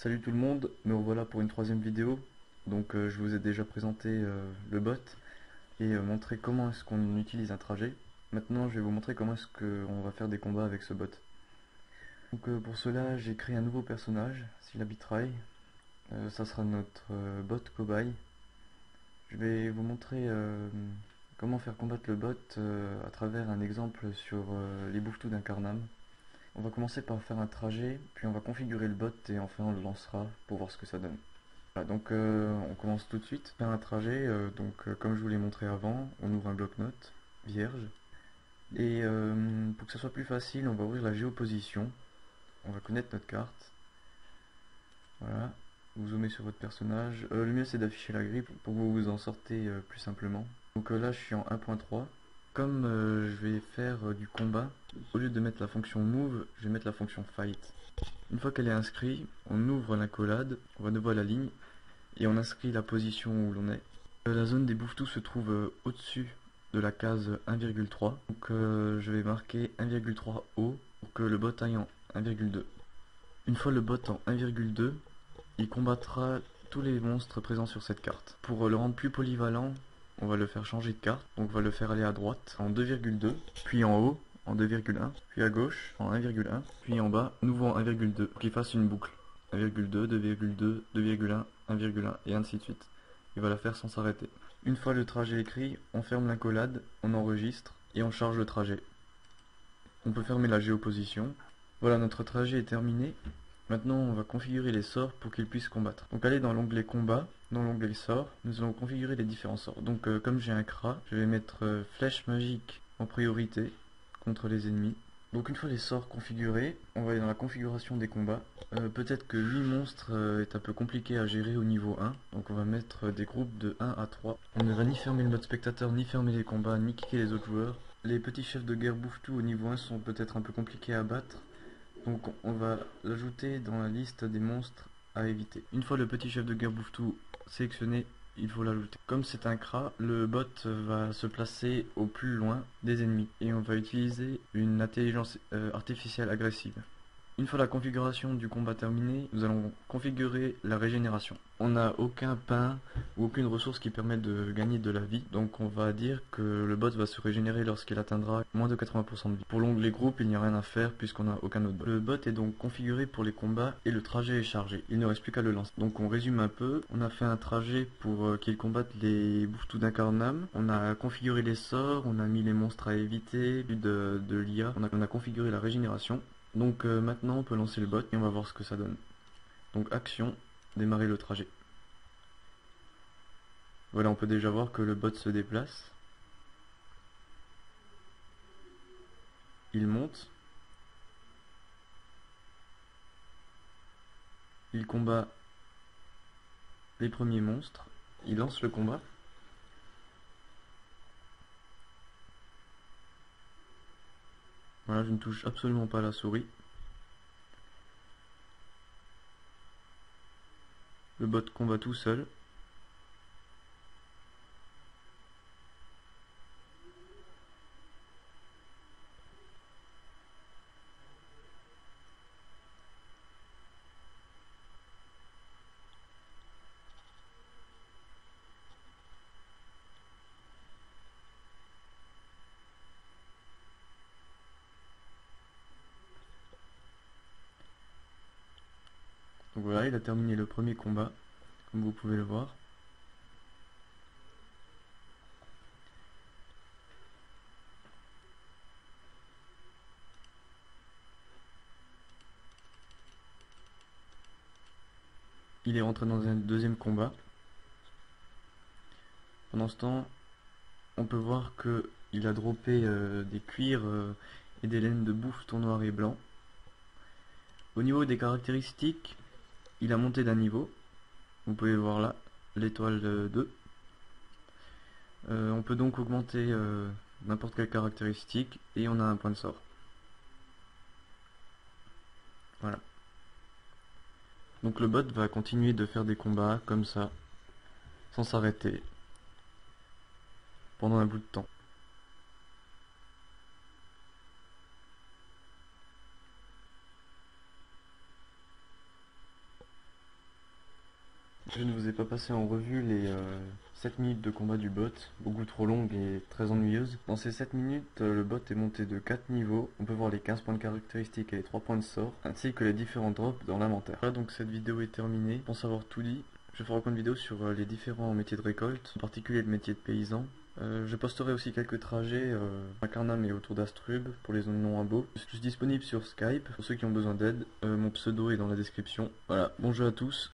Salut tout le monde, me revoilà pour une troisième vidéo. Donc je vous ai déjà présenté le bot et montré comment est-ce qu'on utilise un trajet. Maintenant je vais vous montrer comment est-ce qu'on va faire des combats avec ce bot. Donc pour cela j'ai créé un nouveau personnage, Syllabitry. Ça sera notre bot cobaye. Je vais vous montrer comment faire combattre le bot à travers un exemple sur les bouffetous d'Incarnam. On va commencer par faire un trajet, puis on va configurer le bot et enfin on le lancera pour voir ce que ça donne. Voilà, donc on commence tout de suite. Faire un trajet, comme je vous l'ai montré avant, on ouvre un bloc-notes vierge. Et pour que ça soit plus facile, on va ouvrir la géoposition. On va connaître notre carte. Voilà. Vous zoomez sur votre personnage. Le mieux c'est d'afficher la grille pour que vous vous en sortez plus simplement. Donc là je suis en 1.3. Comme je vais faire du combat, au lieu de mettre la fonction move, je vais mettre la fonction fight. Une fois qu'elle est inscrite, on ouvre l'accolade, on va de voir la ligne et on inscrit la position où l'on est. La zone des bouffetous se trouve au-dessus de la case 1,3. Donc je vais marquer 1,3 haut pour que le bot aille en 1,2. Une fois le bot en 1,2, il combattra tous les monstres présents sur cette carte. Pour le rendre plus polyvalent, on va le faire changer de carte. Donc on va le faire aller à droite en 2,2, puis en haut en 2,1, puis à gauche en 1,1, puis en bas, nouveau en 1,2, pour qu'il fasse une boucle. 1,2, 2,2, 2,1, 1,1 et ainsi de suite. Il va la faire sans s'arrêter. Une fois le trajet écrit, on ferme l'accolade, on enregistre et on charge le trajet. On peut fermer la géoposition. Voilà, notre trajet est terminé. Maintenant, on va configurer les sorts pour qu'ils puissent combattre. Donc, allez dans l'onglet combat, dans l'onglet sorts, nous allons configurer les différents sorts. Donc, comme j'ai un CRA, je vais mettre flèche magique en priorité contre les ennemis. Donc, une fois les sorts configurés, on va aller dans la configuration des combats. Peut-être que 8 monstres est un peu compliqué à gérer au niveau 1. Donc, on va mettre des groupes de 1 à 3. On ne va ni fermer le mode spectateur, ni fermer les combats, ni kicker les autres joueurs. Les petits chefs de guerre bouffetous au niveau 1 sont peut-être un peu compliqués à battre. Donc on va l'ajouter dans la liste des monstres à éviter. Une fois le petit chef de guerre bouffetou sélectionné, il faut l'ajouter. Comme c'est un CRA, le bot va se placer au plus loin des ennemis et on va utiliser une intelligence artificielle agressive. Une fois la configuration du combat terminée, nous allons configurer la régénération. On n'a aucun pain ou aucune ressource qui permet de gagner de la vie, donc on va dire que le bot va se régénérer lorsqu'il atteindra moins de 80% de vie. Pour l'onglet groupe, il n'y a rien à faire puisqu'on n'a aucun autre bot. Le bot est donc configuré pour les combats et le trajet est chargé. Il ne reste plus qu'à le lancer. Donc on résume un peu, on a fait un trajet pour qu'il combatte les bouffetous d'Incarnam, on a configuré les sorts, on a mis les monstres à éviter, de l'IA, on a configuré la régénération. Donc maintenant on peut lancer le bot et on va voir ce que ça donne. Donc action, démarrer le trajet. Voilà, on peut déjà voir que le bot se déplace. Il monte. Il combat les premiers monstres. Il lance le combat. Voilà, je ne touche absolument pas la souris. Le bot combat tout seul. Donc voilà, il a terminé le premier combat, comme vous pouvez le voir. Il est rentré dans un deuxième combat. Pendant ce temps, on peut voir que il a droppé des cuirs et des laines de bouffeton noir et blanc. Au niveau des caractéristiques, il a monté d'un niveau. Vous pouvez voir là l'étoile 2. On peut donc augmenter n'importe quelle caractéristique et on a un point de sort. Voilà. Donc le bot va continuer de faire des combats comme ça, sans s'arrêter, pendant un bout de temps. Je ne vous ai pas passé en revue les 7 minutes de combat du bot, beaucoup trop longues et très ennuyeuses. Dans ces 7 minutes, le bot est monté de 4 niveaux, on peut voir les 15 points de caractéristiques et les 3 points de sort, ainsi que les différents drops dans l'inventaire. Voilà, donc cette vidéo est terminée. Pour savoir tout dit, je ferai encore une vidéo sur les différents métiers de récolte, en particulier le métier de paysan. Je posterai aussi quelques trajets à Carnam et autour d'Astrub pour les zones non imbo. Je suis disponible sur Skype pour ceux qui ont besoin d'aide. Mon pseudo est dans la description. Voilà, bon jeu à tous.